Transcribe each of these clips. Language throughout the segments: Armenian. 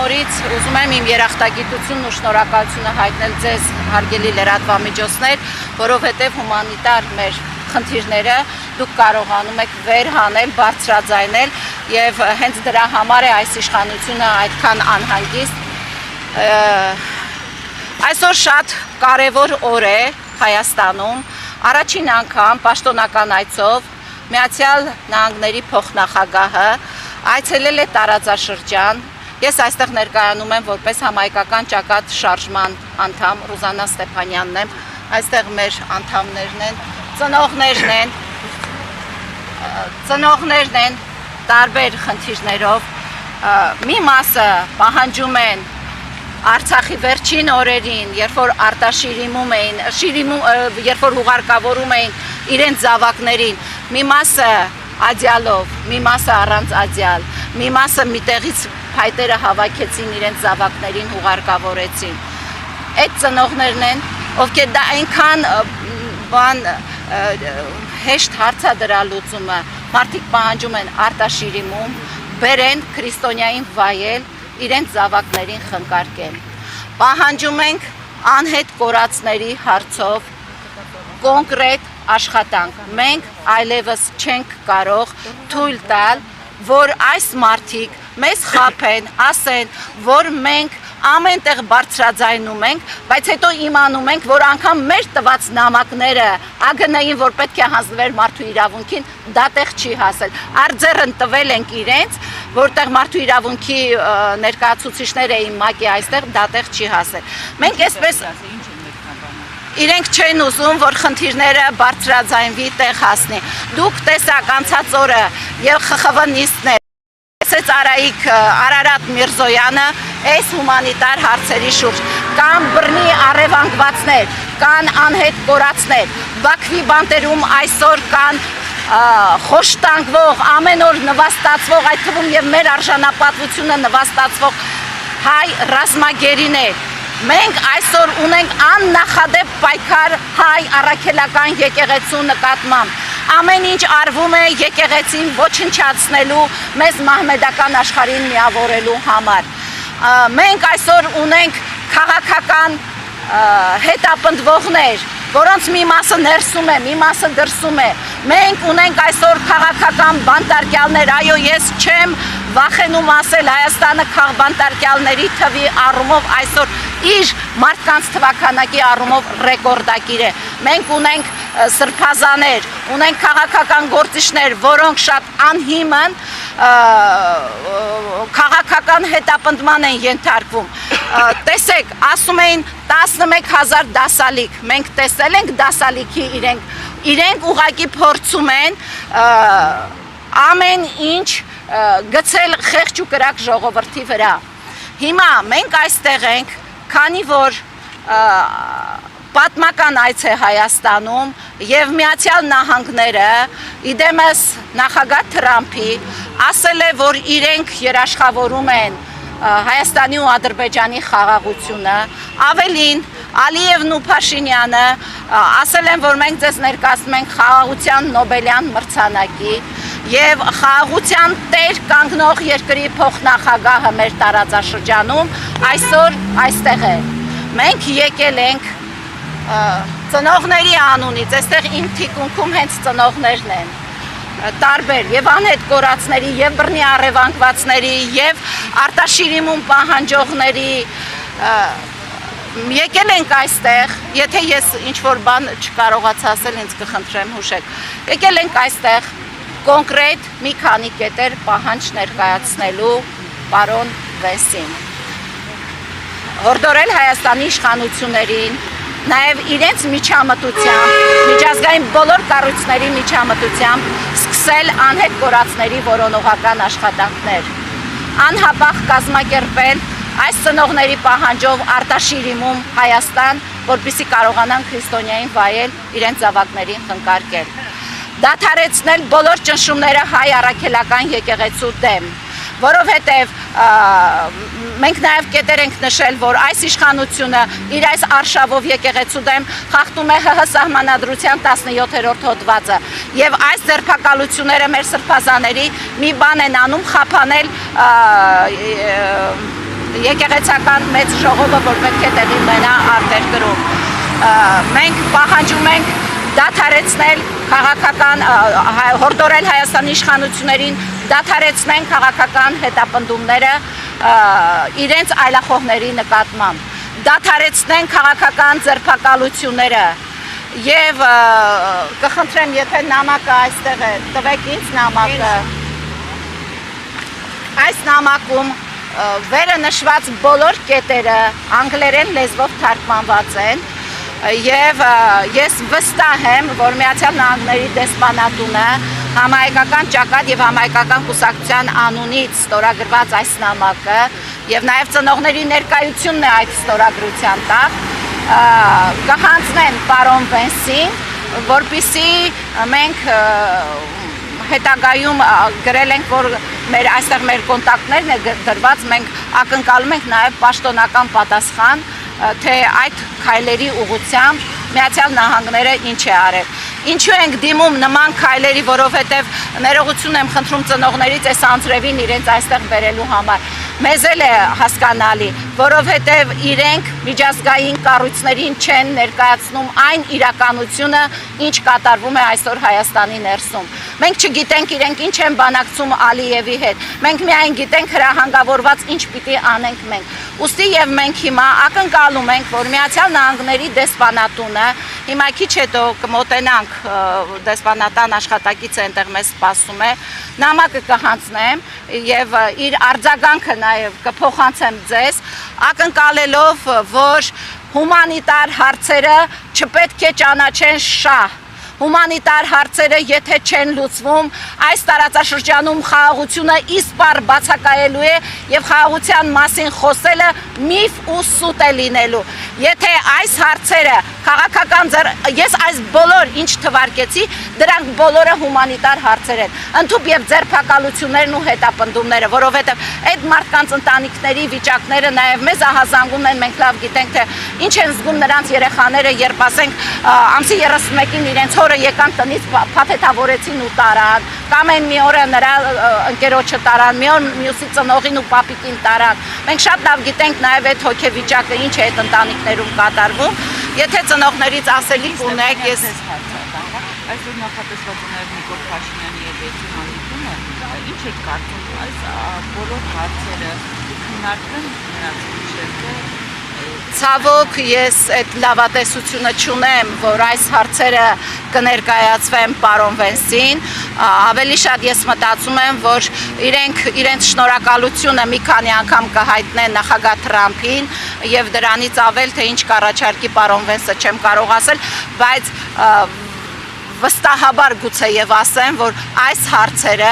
նորից ուզում եմ իմ երախտագիտությունն ու շնորհակալությունը հայտնել ձեզ հարգելի լրատվամիջոցներ, որովհետև հումանիտար մեր խնդիրները դուք կարողանում եք վերհանել, բարձրաձայնել եւ հենց դրա համար է այս իշխանությունը այդքան անհանգիստ։ Այսօր շատ կարևոր օր է Հայաստանում, առաջին անգամ պաշտոնական այցով Միացյալ Նահանգների փոխնախագահը այցելել է տարածաշրջան։ Ես այստեղ ներկայանում եմ որպես համահայկական ճակատ շարժման անդամ Ռուզաննա Ստեփանյանն եմ, այստեղ մեր անդամներն են, ծնողներն են տարբեր խնդիրներով, մի մասը պահանջում են Արցախի վերջին օրերին, երբ որ արտաշիրիմում էին, երբ որ հուղարկավորում էին իրենց զավակներին, մի մասը ադյալով, մի մասը առանց ադյալ, մի մասը միտեղից փայտերը հավաքեցին իրենց զավակներին հուղարկավորեցին։ Այդ ծնողներն են, ովքեր դա այնքան հեշտ հարցա դրա լուծումը, մարդիկ պահանջում են արտաշիրիմում, բերեն քրիստոնյային վայել, իրենց զավակներին խնկարկել։ Պահանջում ենք անհետ կորածների հարցով կոնկրետ աշխատանք։ Մենք այլևս չենք կարող թույլ տալ, որ այս մարդիկ մեզ խաբեն, ասեն, որ մենք ամենտեղ բարձրաձայնում ենք, բայց հետո իմանում ենք, որ անգամ մեր տված նամակները ԱԳՆ-ին, որ պետք է հանձնվեր մարդու իրավունքին, դատեղ չի հասել։ Արձեռն տվել ենք իրենց, որտեղ մարդու իրավունքի ներկայացուցիչներ էին ՄԱԿ-ի այստեղ, դատեղ չի հասել։ Մենք այսպես իրենք չեն ուզում, որ խնդիրները բարձրաձայնվի, տեղ հասնի։ Դուք տեսակ անցած օրը եւ ԽԽՎ-նիստներ Արարատ Միրզոյանը այս հումանիտար հարցերի շուրջ կան բռնի առևանգվածներ, կան անհետ կորածներ, Բաքվի բանտերում այսօր կան խոշտանգվող, ամեն օր նվաստացվող, այդ թվում եւ մեր արժանապատվությունը նվաստացվող հայ ռազմագերիներ։ Մենք այսօր ունենք աննախադեպ պայքար հայ առաքելական եկեղեցու նկատմամբ։ Ամեն ինչ արվում է եկեղեցին ոչնչացնելու, մեզ մահմեդական աշխարհին միավորելու համար։ Մենք այսօր ունենք քաղաքական հետապնդվողներ, որոնց մի մասը ներսում է, մի մասը դրսում է։ Մենք ունենք այսօր քաղաքական բանտարկյալներ, այո, ես չեմ վախենում ասել, Հայաստանը բանտարկյալների թվի առումով այսօր իր մարդկանց թվաքանակի առումով ռեկորդակիր է։ Մենք ունենք սրբազաներ, ունենք քաղաքական գործիչներ, որոնք շատ անհիմն քաղաքական հետապնդման են ենթարկվում։ Տեսեք, ասում էին 11,000 դասալիկ, մենք տեսել ենք դասալիքի իրենք ուղղակի փորձում են ամեն ինչ գցել խեղճ ու կրակ ժողովրդի վրա։ Հիմա մենք այստեղ ենք, քանի որ պատմական այց է Հայաստանում եւ Միացյալ Նահանգները իդեմս նախագահ Թրամփի ասել է, որ իրենք երաշխավորում են Հայաստանի ու Ադրբեջանի խաղաղությունը, ավելին Ալիևն ու Փաշինյանը ասել են, որ մենք ձեզ ներկայացնում ենք խաղաղության Նոբելյան մրցանակի եւ խաղաղության տեր կանգնող երկրի փոխնախագահը մեր տարածաշրջանում այսօր այստեղ է։ Մենք եկել ենք ծնողների անունից, այստեղ իմ թիկունքում հենց ծնողներն են, տարբեր եւ անհետ կորածների, եւ բռնի առևանգվածների, եւ արտաշիրիմում պահանջողների եկել ենք այստեղ, եթե ես ինչ-որ բան չկարողացա ասել, ինձ կխնդրեմ հուշեք, եկել ենք այստեղ կոնկրետ մի քանի կետեր պահանջ ներկայացնելու պարոն Վեսին։ Հորդորել Հայաստանի իշխանություններին, նաև իրենց միջամտությամբ, միջազգային բոլոր կառույցների միջամտությամբ սկսել անհետ կորածների որոնողական աշխատանքներ, անհապաղ կազմակերպել այս ծնողների պահանջով արտաշիրիմում Հայաստան, որպեսզի կարողանան քրիստոնյային վայել իրենց զավակներին խնկարկել, դադարեցնել բոլոր ճնշումները հայ առաքելական եկեղեցու դեմ, որովհետև մենք նաև կետեր ենք նշել, որ այս իշխանությունը իր այս արշավով եկեղեցու դեմ խախտում է ՀՀ սահմանադրության 17-րդ հոդվածը եւ այս ձերբակալությունները մեր սրբազաների մի բան են անում խափանել եկեղեցական մեծ ժողովը, որ պետք է տեղի ունենա արտերկրում։ Մենք պահանջում ենք դադարեցնել քաղաքական հորդորել Հայաստանի իշխանություններին դադարեցնեն քաղաքական հետապնդումները իրենց այլախոհների նկատմամբ, դադարեցնեն քաղաքական ձերբակալությունները եւ կխնդրեմ, եթե նամակը այստեղ է, տվեք ինձ նամակը։ Այս նամակում վերը նշված բոլոր կետերը անգլերեն լեզվով թարգմանված են եւ ես վստահ եմ, որ Միացյալ Նահանգների դեսպանատունը համահայկական ճակատ եւ համահայկական կուսակցության անունից ստորագրված այս նամակը եւ նաեւ ծնողների ներկայությունն է այդ ստորագրության տակ կհանձնեն պարոն Վենսին, որպեսզի մենք հետագայում գրել ենք, որ այստեղ մեր կոնտակտներն է դրված, մենք ակնկալում ենք նաև պաշտոնական պատասխան, թե այդ քայլերի ուղղությամբ Միացյալ Նահանգները ինչ է արել։ Ինչու ենք դիմում նման քայլերի, որովհետև ներողություն եմ խնդրում ծնողներից այս անձրևին իրենց այստեղ բերելու համար։ Մեզ էլ է հասկանալի, որովհետև իրենք միջազգային կառույցներին չեն ներկայացնում այն իրականությունը, ինչ կատարվում է այսօր Հայաստանի ներսում։ Մենք չգիտենք իրենք ինչ են բանակցում Ալիևի հետ։ Մենք միայն գիտենք հրահանգավորված ինչ պիտի անենք մենք։ Ուստի եւ մենք հիմա ակնկալում ենք, որ Միացյալ Նահանգների դեսպանատունը հիմա քիչ հետո կմոտենանք դեսպանատան աշխատակիցը այնտեղ մեզ սպասում է, նամակը կհանձնեմ եւ իր արձագանքը նաեւ կփոխանցեմ ձեզ, ակնկալելով, որ հումանիտար հարցերը չպետք է ճանաչեն շահ։ Հումանիտար հարցերը եթե չեն լուծվում, այս տարածաշրջանում խաղաղությունը իսպառ բացակայելու է եւ խաղաղության մասին խոսելը միֆ ու սուտ է լինելու։ Եթե այս հարցերը քաղաքական ես այս բոլոր ինչ թվարկեցի, դրանք բոլորը հումանիտար հարցեր են։ Ընդհանուր եւ ձերբակալություններն ու հետապնդումները, որովհետեւ այդ մարդկանց ընտանիքների վիճակները նաեւ մեզ ահազանգում են, մենք լավ գիտենք, թե ինչ են զգում նրանց երեխաները, երբ ասենք ամսի 31-ին իրենց եկան տնից փաթեթավորեցին ու տարան, կամ են մի օրը նրա ընկերոջը տարան, մի օր մյուսի ծնողին ու պապիկին տարան։ Մենք շատ լավ գիտենք նաև այդ հոգեվիճակը ինչ է այդ ընտանիքներում կատարվում։ Եթե ծնողներից ասելիք ունեք, ես այսօր նախատեսված է նաև Նիկոլ Փաշինյանի եւ Էդի հանդիպումը, ինչ եք կարծում այս բոլոր հարցերը քննարկվեն նրանց միջև։ Ցավոք ես այդ լավատեսությունը չունեմ, որ այս հարցերը կներկայացվեն պարոն Վենսին, ավելի շատ ես մտածում եմ, որ իրենց շնորհակալությունը մի քանի անգամ կհայտնեն նախագահ Թրամփին եւ դրանից ավել, թե ինչ կառաջարկի պարոն Վենսը չեմ կարող ասել, բայց վստահաբար գուցե եւ ասեմ, որ այս հարցերը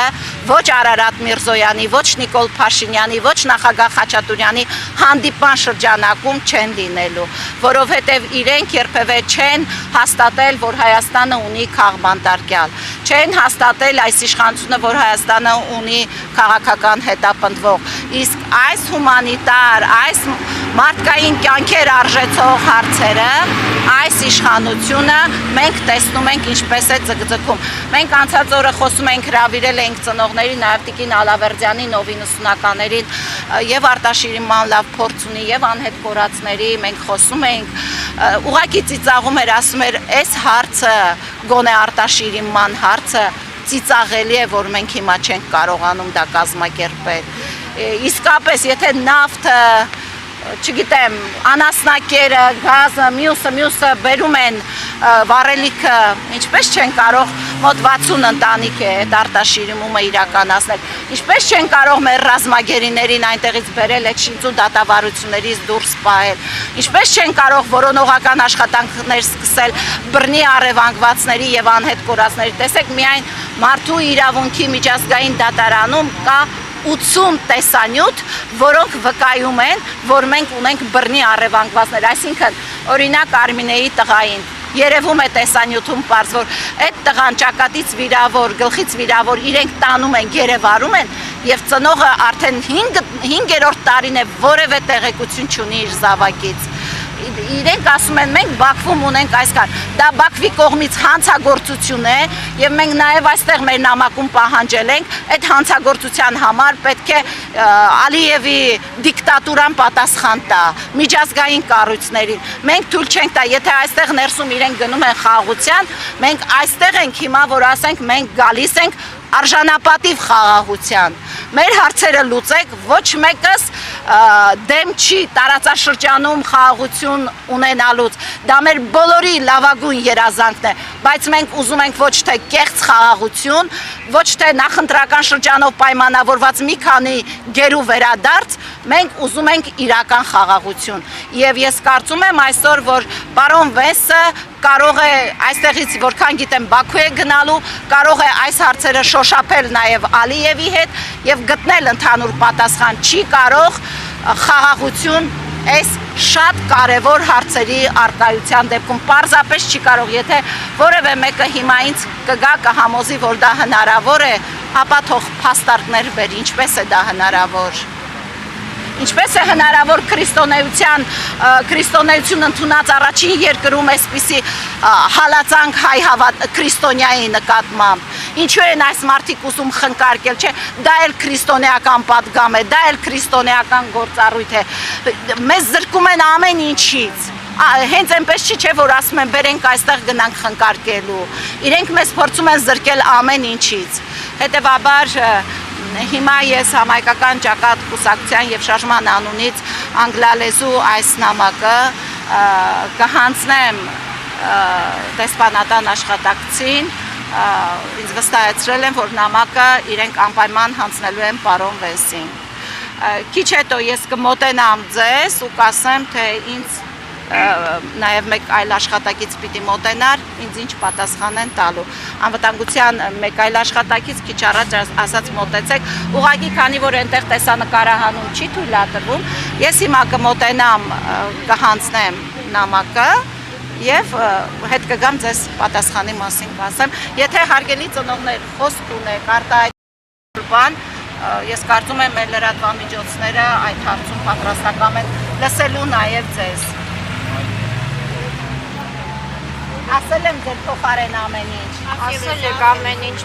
ոչ Արարատ Միրզոյանի, ոչ Նիկոլ Փաշինյանի, ոչ նախագահ Խաչատուրյանի հանդիպման շրջանակում չեն լինելու, որովհետեւ իրենք երբևէ չեն հաստատել, որ Հայաստանը ունի քաղբանտարկյալ, չեն հաստատել այս իշխանությունը, որ Հայաստանը ունի քաղաքական հետապնդվող, իսկ այս հումանիտար, այս մարդկային կյանքեր արժեցող հարցերը, այս իշխանությունը մենք տեսնում ենք ինչպես է ձգձգում։ Մենք անցած օրը խոսում ենք, հրավիրել ենք ծնողների, նաև Տիկին Ալավերդյանին, ով 90-ականներին եւ Արտաշիրիման լավ փորձ ունի եւ անհետ կորածների, մենք խոսում ենք, ուղղակի ծիծաղում էր, ասում էր, այս հարցը, գոնե Արտաշիրիման հարցը ծիծաղելի է, որ մենք հիմա չենք կարողանում դա կազմակերպել։ Իսկապես, եթե նավթը չգիտեմ, անասնակերը, գազը, մյուսը բերում են վառելիքը, ինչպես չեն կարող մոտ 60 ընտանիք է այդ Արտաշիրիմումը իրականացնել, ինչպես չեն կարող մեր ռազմագերիներին այնտեղից բերել այդ շինծու դատավարություններից դուրս պահել, ինչպես չեն կարող որոնողական աշխատանքներ սկսել բռնի առևանգվածների եւ անհետ կորածների, տեսեք միայն մարդու իրավունքի միջազգային դատարանում կա 80 տեսանյութ, որոնք վկայում են, որ մենք ունենք բռնի առևանգվածներ, այսինքն օրինակ Արմինեի տղային երևում է տեսանյութում պարզ, որ այդ տղան ճակատից վիրավոր, գլխից վիրավոր իրենք տանում են, գերեվարում են եւ ծնողը արդեն 5-րդ տարին է որևէ տեղեկություն չունի իր զավակից։ իրենք ասում են մենք Բաքվում ունենք այս կար, դա Բաքվի կողմից հանցագործություն է եւ մենք նաեւ այստեղ մեր նամակում պահանջել ենք այդ հանցագործության համար պետք է Ալիևի դիկտատուրան պատասխան տա միջազգային կառույցներին, մենք թույլ չենք տա, եթե այստեղ ներսում իրենք գնում են խաղաղության, մենք այստեղ ենք հիմա, որ ասենք մենք գալիս ենք արժանապատիվ խաղաղության, մեր հարցերը լուծեք, ոչ մեկս դեմ չի տարածաշրջանում խաղաղություն ունենալուց, դա մեր բոլորի լավագույն երազանքն է, բայց մենք ուզում ենք ոչ թե կեղծ խաղաղություն, ոչ թե նախընտրական շրջանով պայմանավորված մի քանի գերու վերադարձ, մենք ուզում ենք իրական խաղաղություն, եւ ես կարծում եմ այսօր, որ պարոն Վենսը կարող է այստեղից որքան գիտեմ Բաքու է գնալու, կարող է այս հարցերը շոշափել նաև Ալիևի հետ եւ գտնել ընդհանուր պատասխան, չի կարող խաղաղություն այս շատ կարևոր հարցերի արկայության դեպքում պարզապես չի կարող, եթե որևէ մեկը հիմա ինձ կգա կհամոզի, որ դա հնարավոր է, ապա թող փաստարկներ բեր, ինչպես է դա հնարավոր։ Ինչպես է հնարավոր քրիստոնեություն ընդունած առաջին երկրում այսպիսի հալածանք հայ քրիստոնյայի նկատմամբ։ Ինչու են այս մարդիկ ուզում խնկարկել, չէ, դա էլ քրիստոնեական պատգամ է, դա էլ քրիստոնեական գործառույթ է։ Մեզ զրկում են ամեն ինչից։ Հենց այնպես չի, չէ, որ ասում են բերենք այստեղ գնանք խնկարկելու։ Իրենք մեզ փորձում են զրկել ամեն ինչից։ Հետևաբար հիմա ես համայնքական ճակատ կուսակցության եւ շարժման անունից անգլալեզու այս նամակը կհանձնեմ դեսպանատան աշխատակցին, ինձ վստահեցրել են, որ նամակը իրենք անպայման հանձնելու են պարոն Վենսին։ Քիչ հետո ես կմոտենամ ձեզ ու կասեմ, թե ինձ նաև մեկ այլ աշխատակից պիտի մոտենար, ինձ ինչ պատասխան են տալու։ Անվտանգության մեկ այլ աշխատակից քիչ առաջ ասած մոտեցեք, ուղղակի քանի որ այնտեղ տեսանկարահանում չի թույլատրվում, ես հիմա կմոտենամ, կհանձնեմ նամակը եւ հետ կգամ ձեզ պատասխանի մասին կասեմ։ Եթե հարգելի ծնողներ խոսք ունեք արտահայտել բան, ես կարծում եմ մեր լրատվամիջոցները այդ հարցում պատրաստական են լսելու նաեւ ձեզ։ Ասել եմ ձեր փոխարեն ամեն ինչ։ Ասել եք ամեն ինչ։